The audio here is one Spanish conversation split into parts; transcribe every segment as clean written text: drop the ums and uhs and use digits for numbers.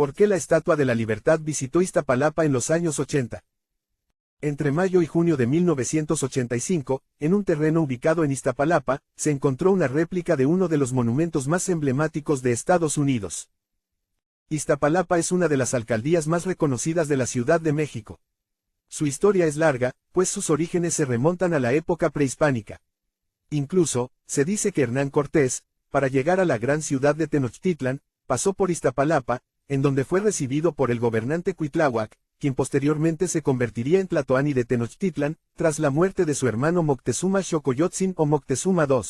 ¿Por qué la Estatua de la Libertad visitó Iztapalapa en los años 80? Entre mayo y junio de 1985, en un terreno ubicado en Iztapalapa, se encontró una réplica de uno de los monumentos más emblemáticos de Estados Unidos. Iztapalapa es una de las alcaldías más reconocidas de la Ciudad de México. Su historia es larga, pues sus orígenes se remontan a la época prehispánica. Incluso, se dice que Hernán Cortés, para llegar a la gran ciudad de Tenochtitlan, pasó por Iztapalapa, en donde fue recibido por el gobernante Cuitláhuac, quien posteriormente se convertiría en Tlatoani de Tenochtitlan, tras la muerte de su hermano Moctezuma Xocoyotzin o Moctezuma II.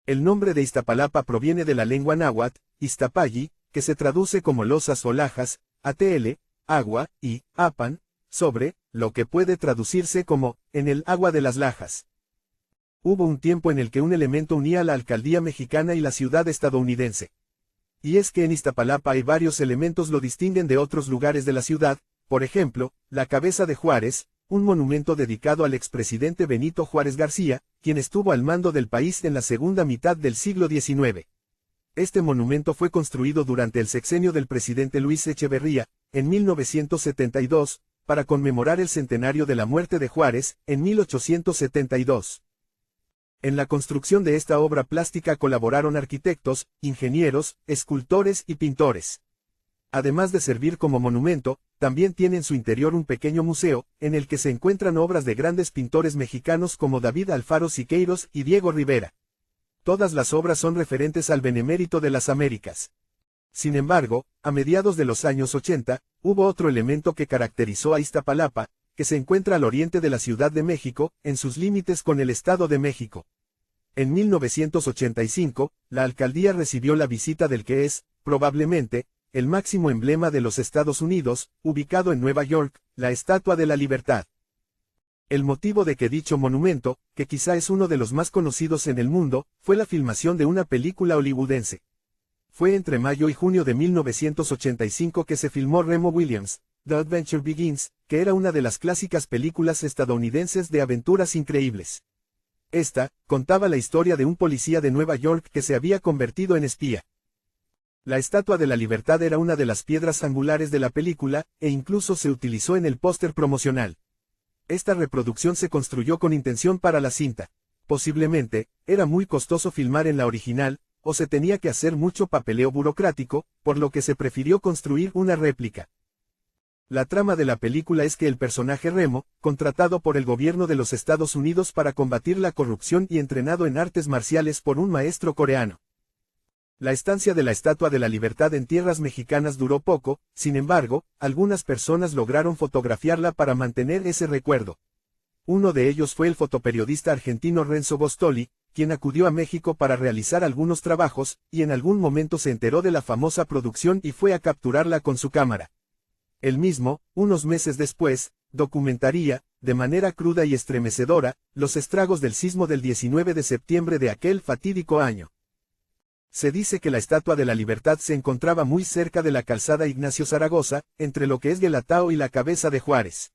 El nombre de Iztapalapa proviene de la lengua náhuatl, Iztapalli, que se traduce como losas o lajas, atl, agua, y apan, sobre, lo que puede traducirse como, en el agua de las lajas. Hubo un tiempo en el que un elemento unía a la alcaldía mexicana y la ciudad estadounidense. Y es que en Iztapalapa hay varios elementos lo distinguen de otros lugares de la ciudad, por ejemplo, la cabeza de Juárez, un monumento dedicado al expresidente Benito Juárez García, quien estuvo al mando del país en la segunda mitad del siglo XIX. Este monumento fue construido durante el sexenio del presidente Luis Echeverría, en 1972, para conmemorar el centenario de la muerte de Juárez, en 1872. En la construcción de esta obra plástica colaboraron arquitectos, ingenieros, escultores y pintores. Además de servir como monumento, también tiene en su interior un pequeño museo, en el que se encuentran obras de grandes pintores mexicanos como David Alfaro Siqueiros y Diego Rivera. Todas las obras son referentes al Benemérito de las Américas. Sin embargo, a mediados de los años 80, hubo otro elemento que caracterizó a Iztapalapa, que se encuentra al oriente de la Ciudad de México, en sus límites con el Estado de México. En 1985, la alcaldía recibió la visita del que es, probablemente, el máximo emblema de los Estados Unidos, ubicado en Nueva York, la Estatua de la Libertad. El motivo de que dicho monumento, que quizá es uno de los más conocidos en el mundo, fue la filmación de una película hollywoodense. Fue entre mayo y junio de 1985 que se filmó Remo Williams, The Adventure Begins, que era una de las clásicas películas estadounidenses de aventuras increíbles. Esta, contaba la historia de un policía de Nueva York que se había convertido en espía. La Estatua de la Libertad era una de las piedras angulares de la película, e incluso se utilizó en el póster promocional. Esta reproducción se construyó con intención para la cinta. Posiblemente, era muy costoso filmar en la original, o se tenía que hacer mucho papeleo burocrático, por lo que se prefirió construir una réplica. La trama de la película es que el personaje Remo, contratado por el gobierno de los Estados Unidos para combatir la corrupción y entrenado en artes marciales por un maestro coreano. La estancia de la Estatua de la Libertad en tierras mexicanas duró poco, sin embargo, algunas personas lograron fotografiarla para mantener ese recuerdo. Uno de ellos fue el fotoperiodista argentino Renzo Gostoli, quien acudió a México para realizar algunos trabajos, y en algún momento se enteró de la famosa producción y fue a capturarla con su cámara. Él mismo, unos meses después, documentaría, de manera cruda y estremecedora, los estragos del sismo del 19 de septiembre de aquel fatídico año. Se dice que la Estatua de la Libertad se encontraba muy cerca de la calzada Ignacio Zaragoza, entre lo que es Guelatao y la Cabeza de Juárez.